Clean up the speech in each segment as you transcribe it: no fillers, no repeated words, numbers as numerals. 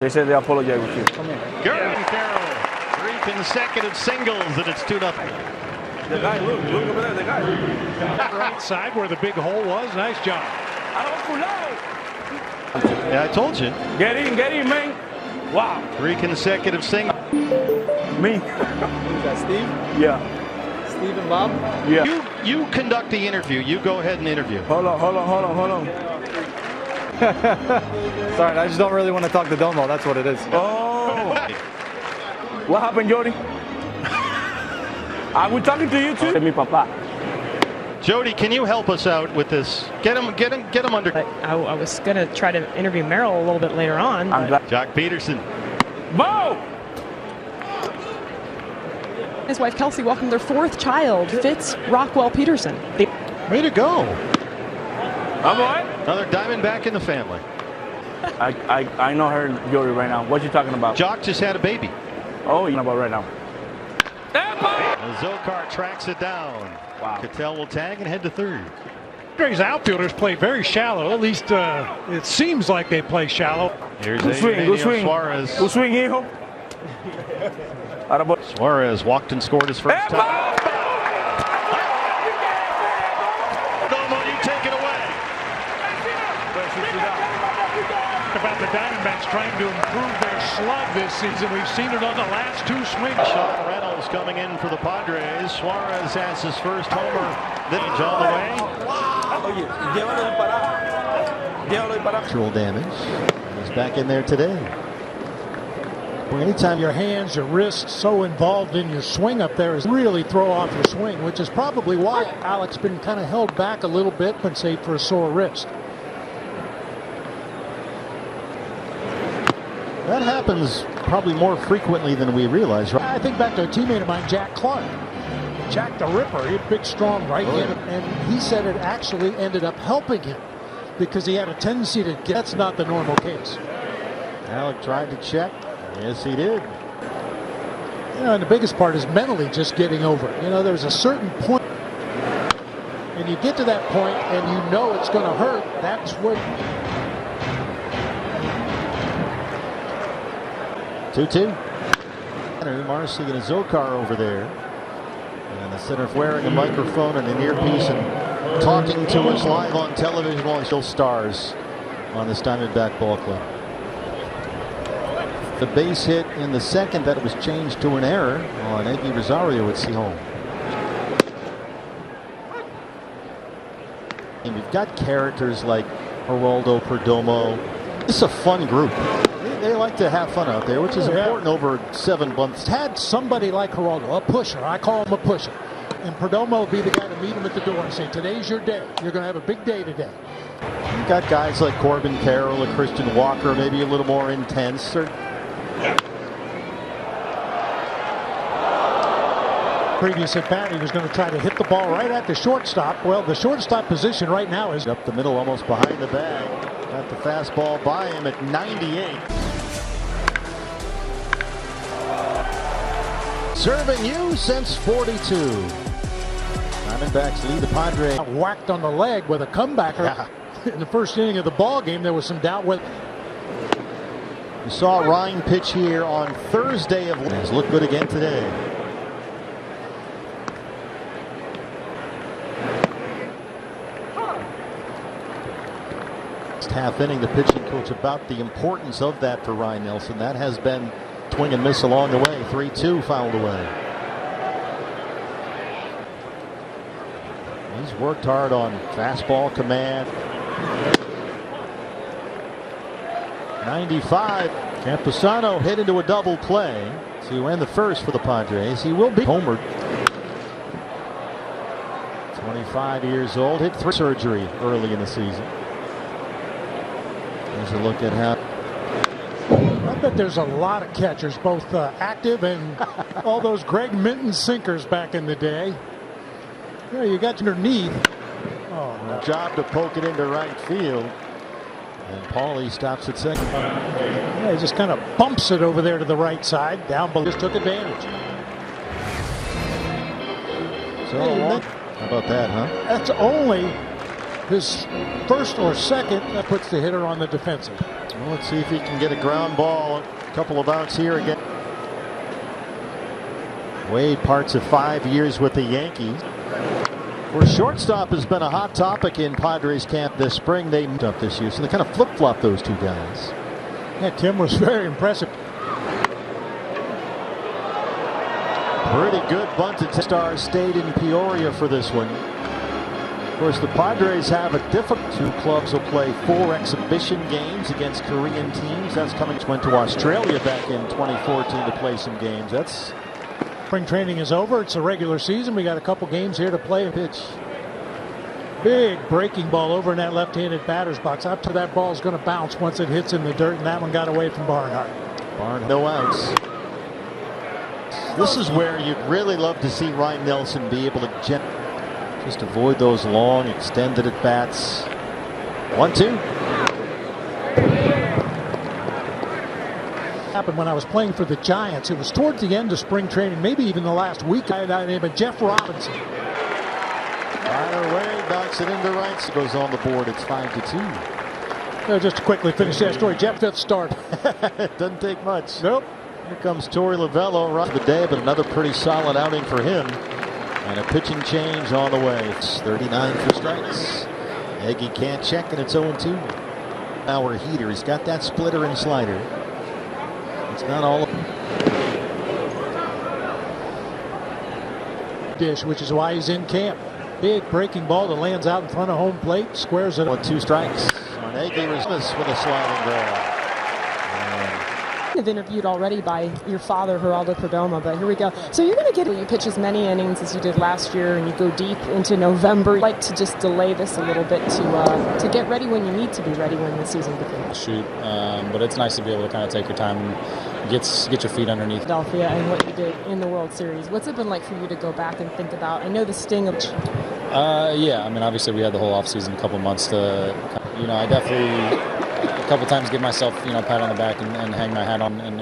They said they apologize with you. Come here. Gurley Farrell, 3 consecutive singles, and it's 2-0. The guy, look over there, the guy. Right side where the big hole was. Nice job. Yeah, I told you. Get in, man. Wow. 3 consecutive singles. Me. Who's that, Steve? Yeah. Steve and Bob? Yeah. You conduct the interview. You go ahead and interview. Hold on. Sorry, I just don't really want to talk to Domo. That's what it is. Oh. What happened, Jody? Are we talking to you too? Mi papa. Jody, can you help us out with this? Get him under. I was going to try to interview Merrill a little bit later on. Jock Peterson. Bo! His wife Kelsey welcomed their 4th child, Fitz Rockwell Peterson. Way to go. I'm right. Another Diamondback in the family. I know her, Jody, right now. What you talking about? Jock just had a baby. Oh, you know about right now. Zokar tracks it down. Wow. Cattell will tag and head to third. Padres outfielders play very shallow. At least it seems like they play shallow. Here's Good swing. Suarez. Good swing, hijo. Suarez walked and scored his first time. Domo, you take it away. About the Diamondbacks trying to improve their slug this season. We've seen it on the last 2 swings. Sean Reynolds coming in for the Padres. Suarez has his first homer. Vintage all the way. Actual damage. He's back in there today. Well, anytime your hands, your wrists so involved in your swing up there is really throw off your swing, which is probably why Alex been kind of held back a little bit, compensate for a sore wrist. That happens probably more frequently than we realize, right? I think back to a teammate of mine, Jack Clark. Jack the Ripper, he had big, strong right hand, and he said it actually ended up helping him because he had a tendency to get. That's not the normal case. Alec tried to check. Yes, he did. You know, and the biggest part is mentally just getting over it. You know, there's a certain point, and you get to that point, and you know it's going to hurt. That's what. 2-2. Marcy and Zokar over there. And the center wearing a microphone and an earpiece and talking to us live on television while still stars on this Diamondback ball club. The base hit in the second that was changed to an error on Eggy Rosario at Home. And you've got characters like Geraldo Perdomo. This is a fun group. They like to have fun out there, which is important over 7 months. Had somebody like Geraldo, a pusher. I call him a pusher. And Perdomo would be the guy to meet him at the door and say, today's your day. You're going to have a big day today. You've got guys like Corbin Carroll and Christian Walker, maybe a little more intense. Previous at bat, he was going to try to hit the ball right at the shortstop. Well, the shortstop position right now is up the middle, almost behind the bag. Got the fastball by him at 98. Serving you since 42. Diamondbacks lead the Padres. Whacked on the leg with a comebacker. Yeah. In the first inning of the ball game, there was some doubt with. You saw Ryan pitch here on Thursday of. He's looked good again today. Half inning, the pitching coach about the importance of that for Ryan Nelson. That has been swing and miss along the way. 3-2 fouled away. He's worked hard on fastball command. 95. Campusano hit into a double play to end the first for the Padres. He will be homered. 25 years old, hit 3 surgery early in the season. Here's a look at how. I bet there's a lot of catchers, both active and all those Greg Minton sinkers back in the day. Yeah, you got underneath. Oh, no. Job to poke it into right field. And Paulie stops at second. Yeah, he just kind of bumps it over there to the right side. Down below, just took advantage. So, how about that, huh? That's only his first or second, that puts the hitter on the defensive. Well, let's see if he can get a ground ball. A couple of outs here again. Wade parts of 5 years with the Yankees. Where shortstop has been a hot topic in Padres camp this spring. They moved up this year, so they kind of flip-flop those two guys. Yeah, Tim was very impressive. Pretty good bunted. Star stayed in Peoria for this one. Of course, the Padres have a difficult. Two clubs will play 4 exhibition games against Korean teams. That's coming. Went to Australia back in 2014 to play some games. That's. Spring training is over. It's a regular season. We got a couple games here to play. A pitch. Big breaking ball over in that left-handed batter's box. Up to that ball is going to bounce once it hits in the dirt, and that one got away from Barnhart. No outs. This is where you'd really love to see Ryan Nelson be able to just avoid those long extended at bats. 1-2. Happened when I was playing for the Giants. It was towards the end of spring training, maybe even the last week. I had named Jeff Robinson. Right away, knocks it into right. It goes on the board. It's 5-2. Just to quickly finish that story. Jeff, fifth start. It doesn't take much. Nope. Here comes Torey Lovello right the day, but another pretty solid outing for him. And a pitching change on the way. It's 39 for strikes. Eggy can't check, and it's 0-2. Hour heater. He's got that splitter and slider. It's not all. Dish, which is why he's in camp. Big breaking ball that lands out in front of home plate. Squares it. 1-2 strikes. On Eggy with a sliding grab. Interviewed already by your father, Geraldo Perdomo, but here we go. So you're going to you pitch as many innings as you did last year, and you go deep into November. I'd like to just delay this a little bit to get ready when you need to be ready when the season begins. Shoot, but it's nice to be able to kind of take your time and get your feet underneath. Philadelphia and what you did in the World Series. What's it been like for you to go back and think about? I know the sting of. Yeah, I mean, obviously we had the whole offseason, a couple months to, I definitely. A couple times give myself, pat on the back and hang my hat on and,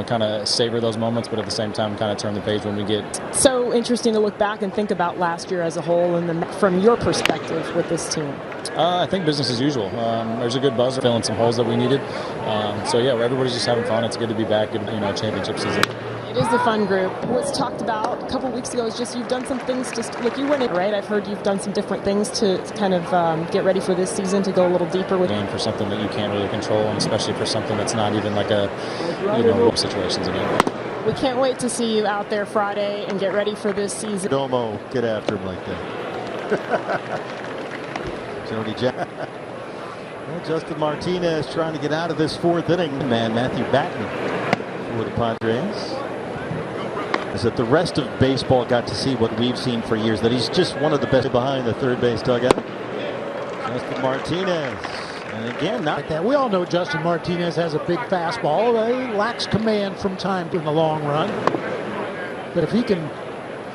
kind of savor those moments, but at the same time kind of turn the page when we get. So interesting to look back and think about last year as a whole and from your perspective with this team. I think business as usual. There's a good buzz, filling some holes that we needed. So yeah, everybody's just having fun. It's good to be back, good, championship season. It is the fun group. What's talked about a couple weeks ago is just you've done some things look, you went in, right? I've heard you've done some different things to kind of get ready for this season, to go a little deeper with. For something that you can't really control, and especially for something that's not even like a, situations again. We can't wait to see you out there Friday and get ready for this season. Domo, get after him like that. Jody Jack. Well, Justin Martinez trying to get out of this 4th inning. Man, Matthew Batten for the Padres. Is that the rest of baseball got to see what we've seen for years, that he's just one of the best behind the third base dugout. Justin Martinez. And again, not like that. We all know Justin Martinez has a big fastball. He lacks command from time in the long run. But if he can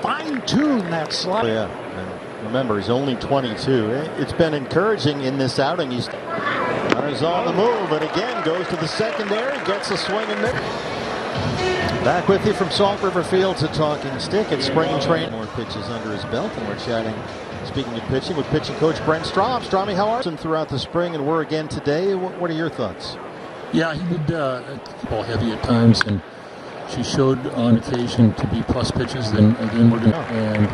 fine-tune that slide. Oh, yeah. And remember, he's only 22. It's been encouraging in this outing. He's on the move, and again goes to the secondary, gets a swing and miss. Back with you from Salt River Field to Talking Stick at spring training. More pitches under his belt, and we're chatting, speaking of pitching, with pitching coach Brent Strom. Strommy, how are you throughout the spring, and we're again today? What are your thoughts? Yeah, he did ball heavy at times, and she showed on occasion to be plus pitches. Then again, we're going to, and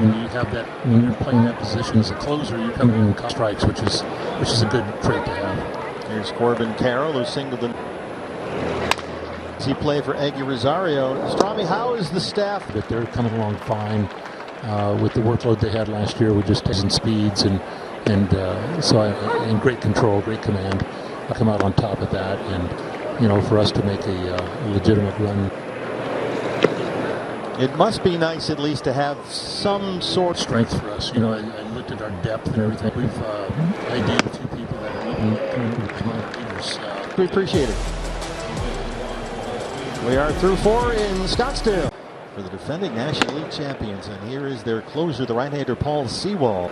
when you have that, when you're playing that position as a closer, you're coming in strikes, which is a good trait to have. Here's Corbin Carroll, who singled in. He played for Eggy Rosario. Strommy, how is the staff? That they're coming along fine with the workload they had last year with just testing speeds and great control, great command. I come out on top of that, and for us to make a legitimate run. It must be nice at least to have some sort of strength for us. I looked at our depth and everything. We've ID'd a few people that are even coming to the minor leaguers. We appreciate it. We are through 4 in Scottsdale for the defending National League champions, and here is their closer, the right-hander Paul Sewald.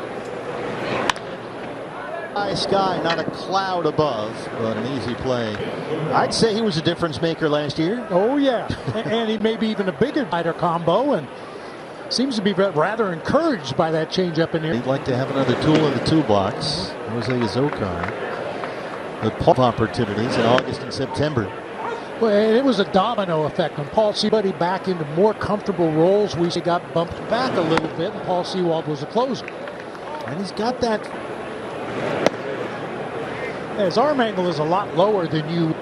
High sky, not a cloud above, but an easy play. I'd say he was a difference maker last year. Oh yeah, and he may be even a bigger fighter combo, and seems to be rather encouraged by that changeup in here. He'd like to have another tool in the toolbox. Jose Azocar. The pop opportunities in August and September. Well, it was a domino effect. When Paul Sewald back into more comfortable roles, we got bumped back a little bit, and Paul Sewald was a closer. And he's got that. His arm angle is a lot lower than you.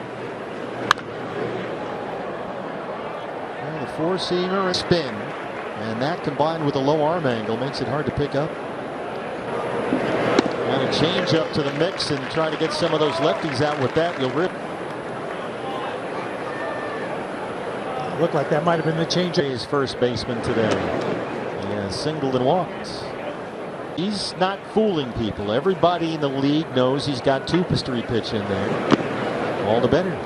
Well, the four-seamer and spin. And that combined with a low arm angle makes it hard to pick up. And a change up to the mix and try to get some of those lefties out with that. You'll rip. It looked like that might have been the change. His first baseman today. He has singled and walked. He's not fooling people. Everybody in the league knows he's got two mystery pitch in there. All the better.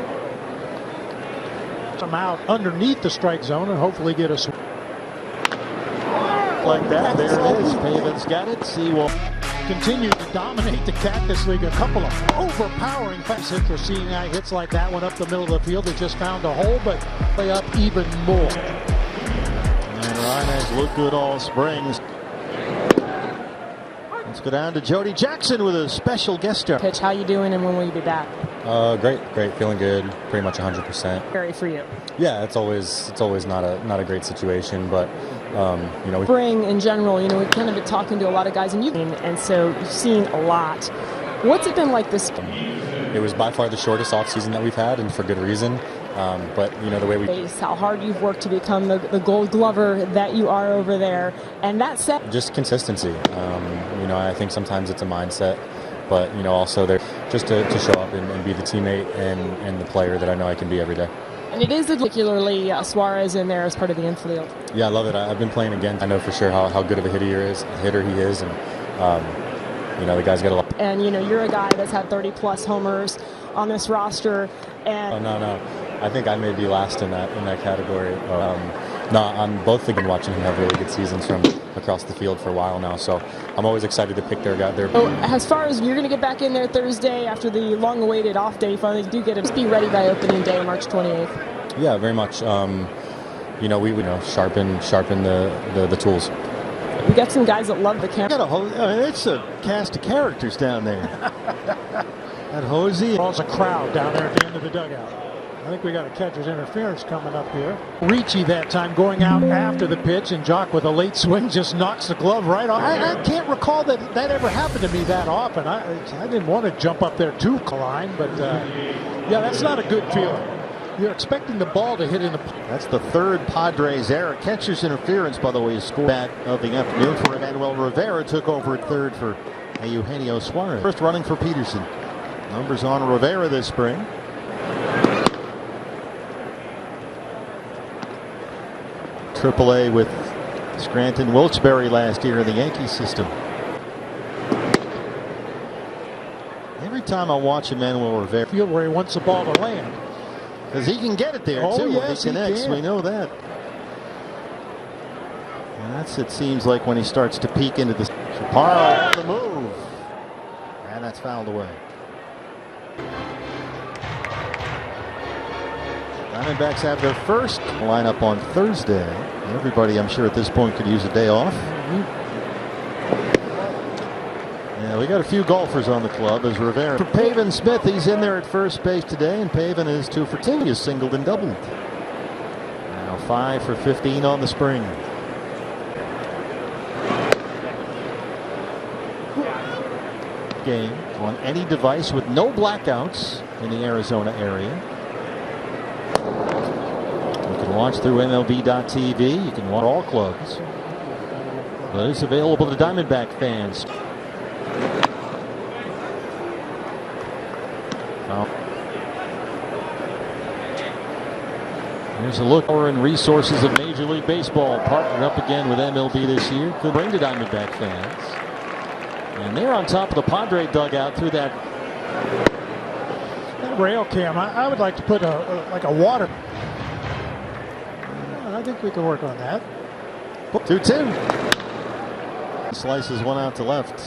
Some out underneath the strike zone and hopefully get a swing. Like that, there it is. Pavin's got it. Sewald continues to dominate the Cactus League. A couple of overpowering fast hits. We're seeing hits like that one up the middle of the field that just found a hole, but play up even more. And Ryan has looked good all spring. Let's go down to Jody Jackson with a special guest star. Pitch, how you doing, and when will you be back? Great, feeling good, pretty much 100%. Very for you. Yeah, it's always not a great situation, but you know, spring in general, you know, we've kind of been talking to a lot of guys, and so you've seen a lot. What's it been like this? It was by far the shortest offseason that we've had, and for good reason. But you know, the way we how hard you've worked to become the Gold Glover that you are over there, and that set just consistency. You know, I think sometimes it's a mindset, but you know, also there just to show up and be the teammate and the player that I know I can be every day. And it is particularly Suarez in there as part of the infield. Yeah, I love it. I've been playing again. I know for sure how good of a hitter he is, and you know, the guy's got a lot. And you know, you're a guy that's had 30+ homers on this roster. And no. I think I may be last in that category. No, I'm both thinking watching him have really good seasons from across the field for a while now. So I'm always excited to pick their guy. As far as you're going to get back in there Thursday after the long-awaited off day, finally do get him. Just be ready by opening day, March 28th. Yeah, very much. You know, we would sharpen the tools. We got some guys that love the camera. It's a cast of characters down there. That Hosey. There's a crowd down there at the end of the dugout. I think we got a catcher's interference coming up here. Ricci that time going out after the pitch, and Jock with a late swing just knocks the glove right off. I can't recall that ever happened to me that often. I didn't want to jump up there too line, but yeah, that's not a good feeling. You're expecting the ball to hit in the. That's the third Padres error. Catcher's interference, by the way, scored back of the afternoon for Emmanuel Rivera. Took over at third for Eugenio Suarez. First running for Peterson. Numbers on Rivera this spring. AAA with Scranton Wilkes-Barre last year in the Yankee system. Every time I watch Emmanuel Rivera, field where he wants the ball to land, because he can get it there too. Yes, when he connects, we know that. And that's, it seems like, when he starts to peek into the Chaparro on the move, and that's fouled away. Diamondbacks have their first lineup on Thursday. Everybody, I'm sure, at this point could use a day off. Yeah, we got a few golfers on the club as Rivera. For Pavin Smith, he's in there at first base today, and Pavin is 2 for 2. He has singled and doubled. Now 5 for 15 on the spring. Game on any device with no blackouts in the Arizona area. Watch through MLB.tv. You can watch all clubs, but it's available to Diamondback fans. Here's a look at resources of Major League Baseball partnered up again with MLB this year. Could bring to Diamondback fans, and they're on top of the Padre dugout through that rail cam. I would like to put like a water. I think we can work on that. 2-2. Slices one out to left.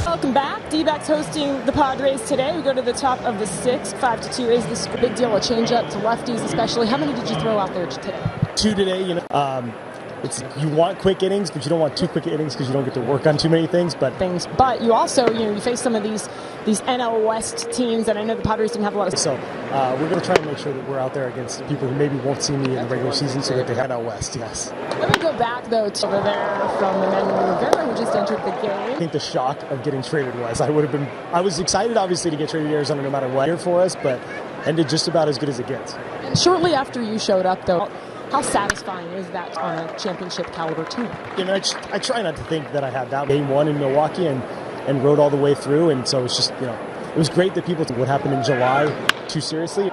Welcome back. D-backs hosting the Padres today. We go to the top of the 6th. 5-2 is this big deal. A change up to lefties, especially. How many did you throw out there today? 2 today. You know, you want quick innings, but you don't want too quick innings because you don't get to work on too many things. But you also, you face some of these NL West teams, and I know the Padres didn't have a lot of. So we're going to try and make sure that we're out there against people who maybe won't see me in the regular season, so that they have NL West. Yes. Let me go back though to over there from Emmanuel Rivera, who just entered the game. I think the shock of getting traded was I was excited obviously to get traded to Arizona no matter what here for us, but ended just about as good as it gets. And shortly after you showed up though, how satisfying is that on a championship caliber team? I try not to think that I had that game one in Milwaukee and rode all the way through, and so it's just it was great that people took what happened in July too seriously.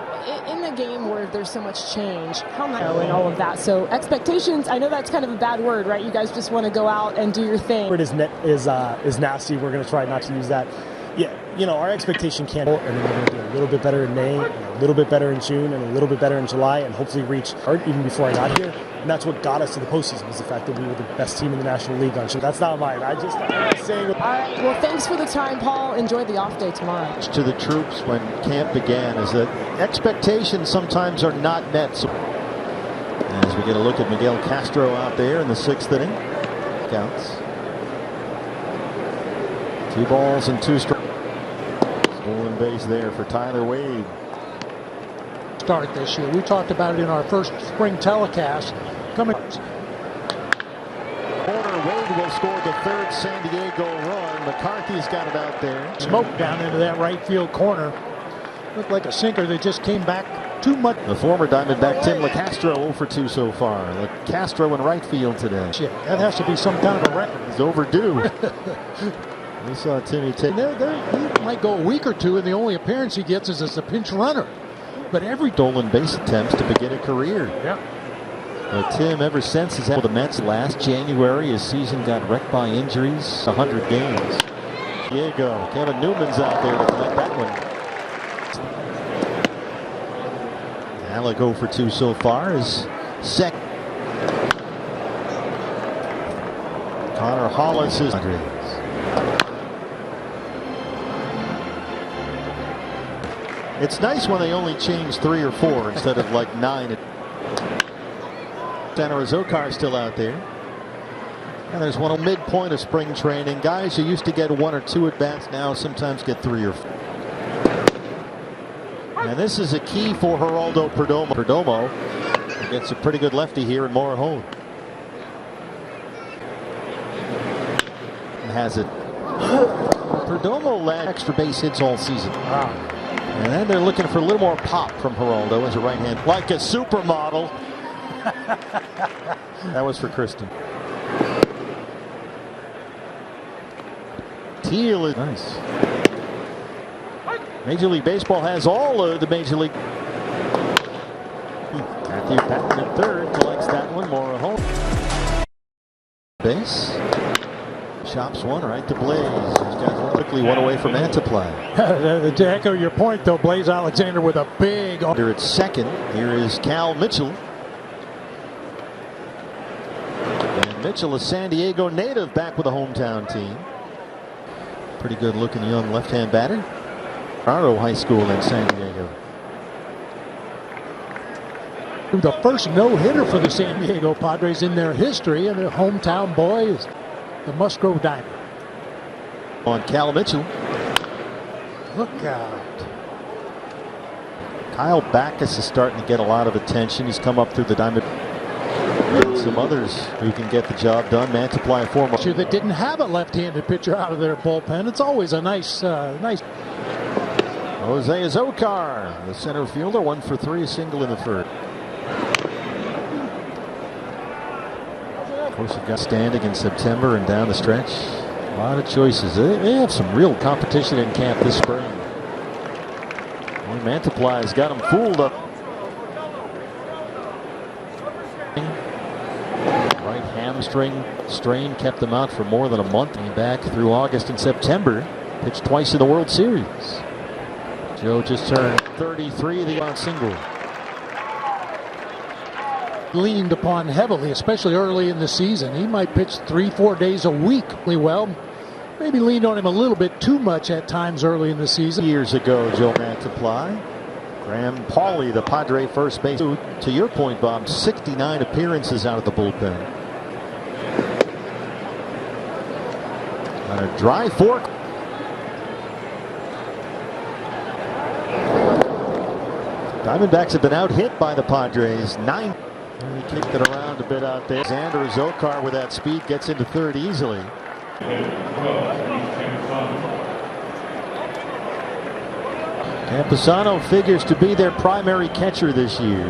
In the game where there's so much change, and all of that, so expectations, I know that's kind of a bad word, right? You guys just want to go out and do your thing. Word is nasty. We're going to try not to use that. Yeah, our expectation and then we're going to do a little bit better in May, and a little bit better in June, and a little bit better in July, and hopefully reach even before I got here. And that's what got us to the postseason, was the fact that we were the best team in the National League on show. That's not mine. I'm saying. All right. Well, thanks for the time, Paul. Enjoy the off day tomorrow. To the troops when camp began is that expectations sometimes are not met. So, as we get a look at Miguel Castro out there in the 6th inning, counts 2 balls and 2 strikes. Stolen base there for Tyler Wade. Start this year. We talked about it in our first spring telecast. Corner, Wade will score the 3rd San Diego run. McCarthy's got it out there. Smoke down into that right field corner. Looked like a sinker that just came back too much. The former Diamondback Tim LeCastro 0 for 2 so far. LeCastro in right field today. Shit, that has to be some kind of a record. He's overdue. We saw Timmy take. He might go a week or two, and the only appearance he gets is as a pinch runner. But every stolen base attempts to begin a career. Yeah. Tim, ever since he's had the Mets last January, his season got wrecked by injuries. 100 games. Diego, Kevin Newman's out there to collect that one. Alec 0 for 2 so far is second. Connor Hollis is. It's nice when they only change 3 or 4 instead of like 9. Tanner Zokar still out there. And there's one midpoint of spring training. Guys who used to get 1 or 2 at bats now sometimes get 3 or 4. And this is a key for Geraldo Perdomo. Perdomo gets a pretty good lefty here in Morejon. And has it. Perdomo led extra base hits all season. Wow. And then they're looking for a little more pop from Geraldo as a right hand, like a supermodel. That was for Kristen. Teal is nice. Major League Baseball has all of the Major League. Matthew Patton at 3rd collects that one. More home base. Chops one right to Blaze. He's got one quickly, one away from Antiply. To echo your point, though, Blaze Alexander with a big. Under at 2nd, here is Cal Mitchell. And Mitchell, a San Diego native, back with a hometown team. Pretty good looking young left-hand batter. Colorado High School in San Diego. The first no-hitter for the San Diego Padres in their history, and their hometown boy is the Musgrove Diamond. On Cal Mitchell. Look out. Kyle Backus is starting to get a lot of attention. He's come up through the Diamond. And some others who can get the job done. Mantiply former. That didn't have a left-handed pitcher out of their bullpen. It's always a nice. Jose Zokar, the center fielder, 1 for 3, a single in the 3rd. Of course, you've got standing in September and down the stretch. A lot of choices. They have some real competition in camp this spring. Mantiply's got them fooled up. Right hamstring strain kept them out for more than a month. Came back through August and September. Pitched twice in the World Series. Joe just turned 33, the on single. Leaned upon heavily, especially early in the season. He might pitch 3-4 days a week. Well, maybe leaned on him a little bit too much at times early in the season. Years ago, Joe Mantiply. Graham Pauley, the Padre first base. To your point, Bob, 69 appearances out of the bullpen. On a dry fork. Diamondbacks have been out hit by the Padres. 9. He kicked it around a bit out there. Xander Zokar with that speed gets into third easily. Campusano figures to be their primary catcher this year.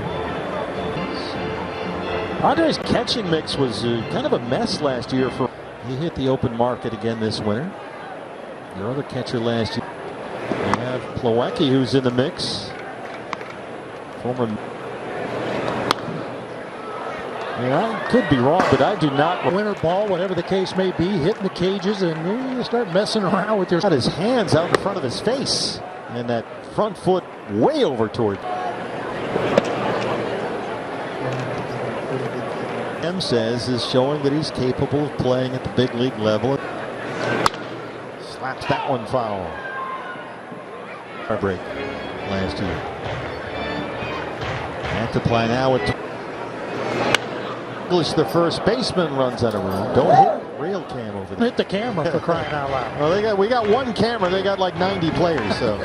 Padres' catching mix was kind of a mess last year. He hit the open market again this winter. Their other catcher last year. They have Plawecki, who's in the mix. Former. I could be wrong, but I do not. Winter ball, whatever the case may be, hitting the cages, and you start messing around with your. Got his hands out in front of his face, and that front foot way over toward. M says is showing that he's capable of playing at the big league level. Slaps that one foul. Break last year. At the play now with English, the first baseman, runs out of room. Don't hit real cam over there. Hit the camera for crying out loud. Well, we got one camera. They got like 90 players. So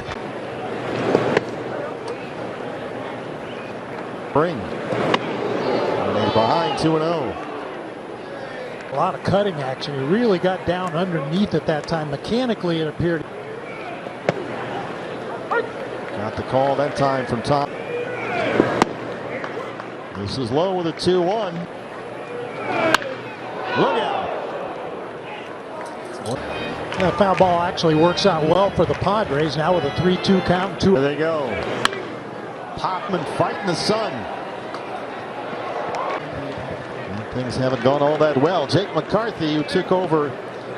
bring. They're behind 2-0. A lot of cutting action. He really got down underneath at that time. Mechanically, it appeared. Got the call that time from Tom. This is low with a 2-1. Look out. That foul ball actually works out well for the Padres now with a 3-2 count. There they go. Popman fighting the sun. And things haven't gone all that well. Jake McCarthy, who took over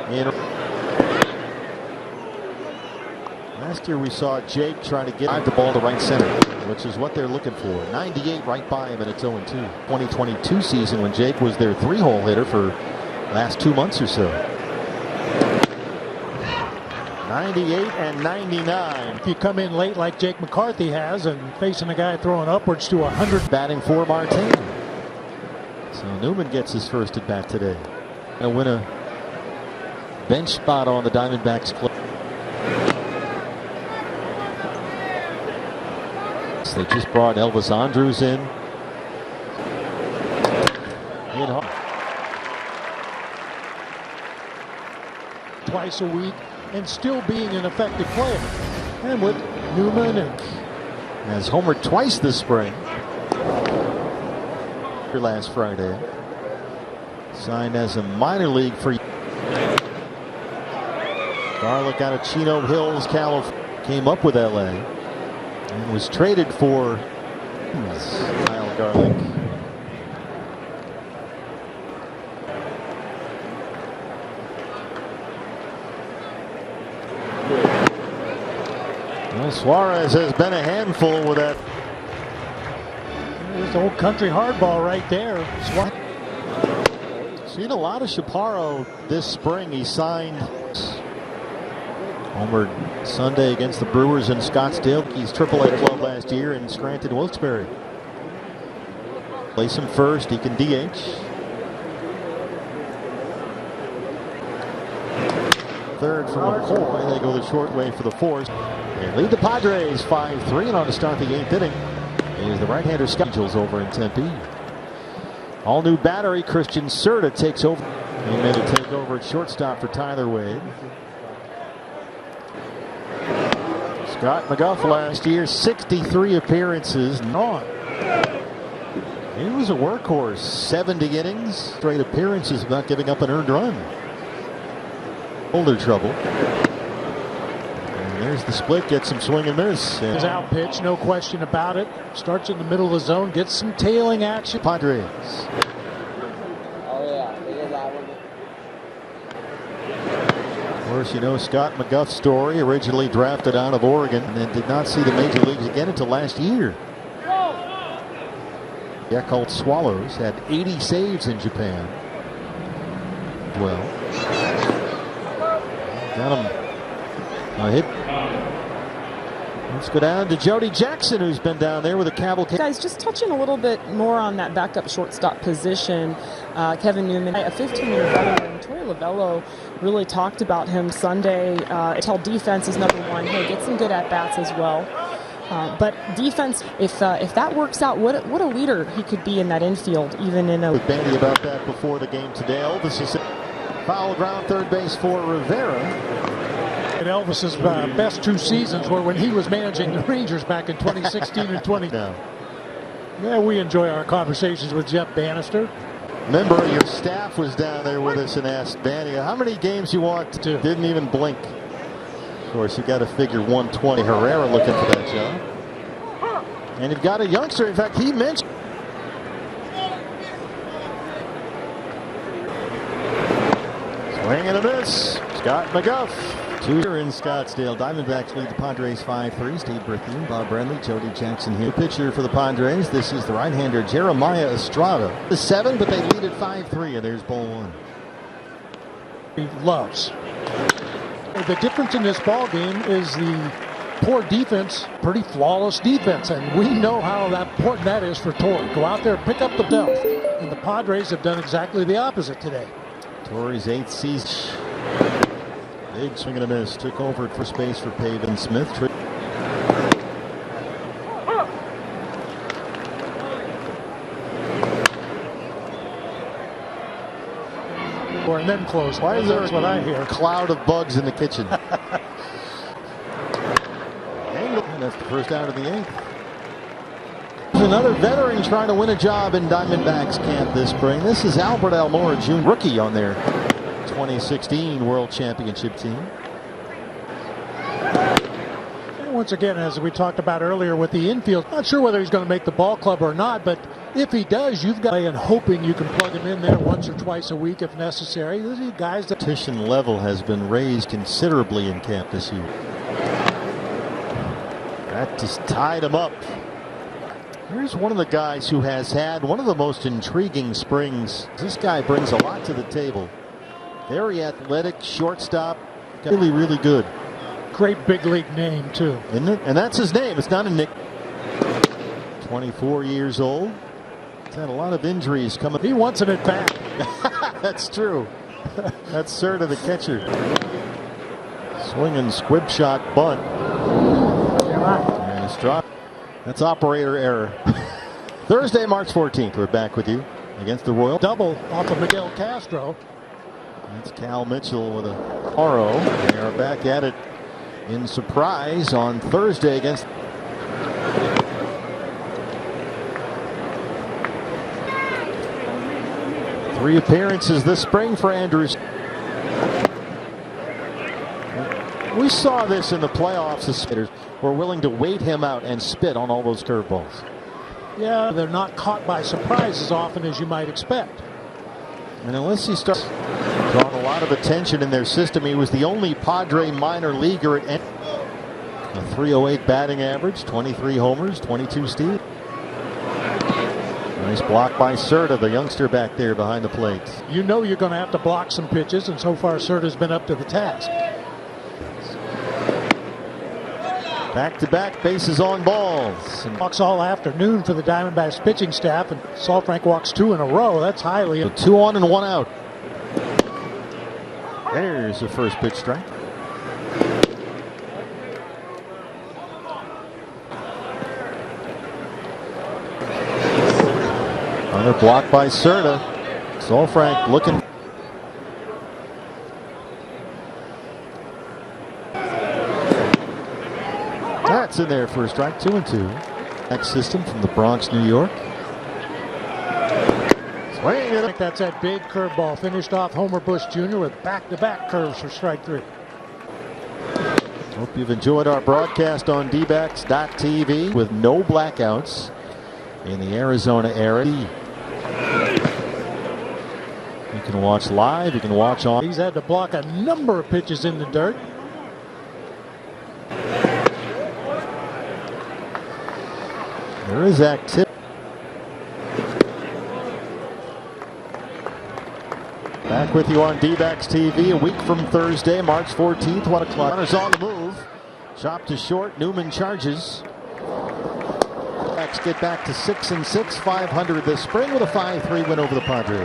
in. Last year we saw Jake trying to get the ball to right center, which is what they're looking for. 98 right by him, and it's 0-2. 2022 season when Jake was their 3-hole hitter for last 2 months or so. 98 and 99. If you come in late like Jake McCarthy has and facing a guy throwing upwards to 100. Batting for Martin. So Newman gets his first at bat today. He'll win a bench spot on the Diamondbacks club. They just brought Elvis Andrus in. Twice a week and still being an effective player. And with Newman and has homered twice this spring. Last Friday. Signed as a minor league for Garlic out of Chino Hills, California. Came up with LA. And was traded for Kyle Garlic. Well, Suarez has been a handful with that. There's the old country hardball right there. Seen a lot of Chaparro this spring. He signed. Homered Sunday against the Brewers in Scottsdale. He's AAA club last year in Scranton, Wilkes-Barre. Place him first. He can DH. Third for McCoy. They go the short way for the fourth. They lead the Padres 5-3, and on to start the 8th inning is the right-hander Angels over in Tempe. All new battery. Christian Serta takes over. He made a takeover at shortstop for Tyler Wade. Scott McGuff last year, 63 appearances. He was a workhorse. 70 innings, straight appearances without giving up an earned run. Shoulder trouble. And there's the split, gets some swing and miss. His out pitch, no question about it. Starts in the middle of the zone, gets some tailing action. Padres. Of course, you know Scott McGuff's story. Originally drafted out of Oregon and then did not see the major leagues again until last year. Yakult Swallows had 80 saves in Japan. Well, got him a hit. Let's go down to Jody Jackson, who's been down there with a cavalcade. Guys, just touching a little bit more on that backup shortstop position. Kevin Newman, a 15-year veteran. Torey Lovello really talked about him Sunday. Tell defense is number one. Hey, get some good at-bats as well. But defense, if that works out, what a leader he could be in that infield, even in a... With Bandy about that before the game today. Elvis is foul ground third base for Rivera. And Elvis's best 2 seasons were when he was managing the Rangers back in 2016 and 20. Yeah, we enjoy our conversations with Jeff Bannister. Remember, your staff was down there with us and asked Bandy, how many games you want to? Didn't even blink. Of course, you got to figure 120. Herrera looking for that job. And you've got a youngster. In fact, he mentioned. Swing and a miss. Scott McGuff. 2 here in Scottsdale. Diamondbacks lead the Padres 5-3. Steve Berthune, Bob Brenly, Jody Jackson here. Pitcher for the Padres. This is the right-hander Jeremiah Estrada. The 7, but they lead at 5-3, and there's ball 1. He loves. The difference in this ball game is the poor defense, pretty flawless defense, and we know how important that is for Torey. Go out there, pick up the belt, and the Padres have done exactly the opposite today. Torey's 8th season. Big swing and a miss. Took over at first base for Pavin Smith. And then close. Why is there what I hear? A cloud of bugs in the kitchen? And that's the first out of the 8th. Another veteran trying to win a job in Diamondbacks camp this spring. This is Albert Almora Jr., rookie on their 2016 World Championship team. And once again, as we talked about earlier with the infield, not sure whether he's going to make the ball club or not, but if he does, you've got and hoping you can plug him in there once or twice a week if necessary. These are guys that competition level has been raised considerably in camp this year. That just tied him up. Here's one of the guys who has had one of the most intriguing springs. This guy brings a lot to the table. Very athletic, shortstop, really, really good. Great big league name, too. Isn't it? And that's his name. It's not a nick. 24 years old. He's had a lot of injuries coming. He wants an at bat. That's true. That's Serta, the catcher. Swinging squib shot bunt. And Estrada. That's operator error. Thursday, March 14th. We're back with you against the Royals. Double off of Miguel Castro. That's Cal Mitchell with a RO. They are back at it in surprise on Thursday against. Three appearances this spring for Andrews. We saw this in the playoffs. The hitters were willing to wait him out and spit on all those curveballs. Yeah, they're not caught by surprise as often as you might expect. And unless he starts drawing a lot of attention in their system, he was the only Padre minor leaguer at a .308 batting average, 23 homers, 22 steals. Nice block by Serta, the youngster back there behind the plate. You know you're going to have to block some pitches, and so far Serta's been up to the task. Back-to-back bases on balls. And walks all afternoon for the Diamondbacks pitching staff, and Saalfrank walks 2 in a row. That's highly. So 2 on and 1 out. There's the first pitch strike. Another block by Serta. Saalfrank looking. That's in there for a strike. 2-2. Next system from the Bronx, New York. Swing. I think that's that big curveball. Finished off Homer Bush Jr. with back-to-back curves for strike 3. Hope you've enjoyed our broadcast on dbacks.tv with no blackouts in the Arizona area. You can watch live. You can watch on. He's had to block a number of pitches in the dirt. There is activity. Back with you on D-Backs TV a week from Thursday, March 14th, 1 o'clock. Runners on the move. Chopped to short. Newman charges. Get back to 6-6, 500 this spring with a 5-3 win over the Padres.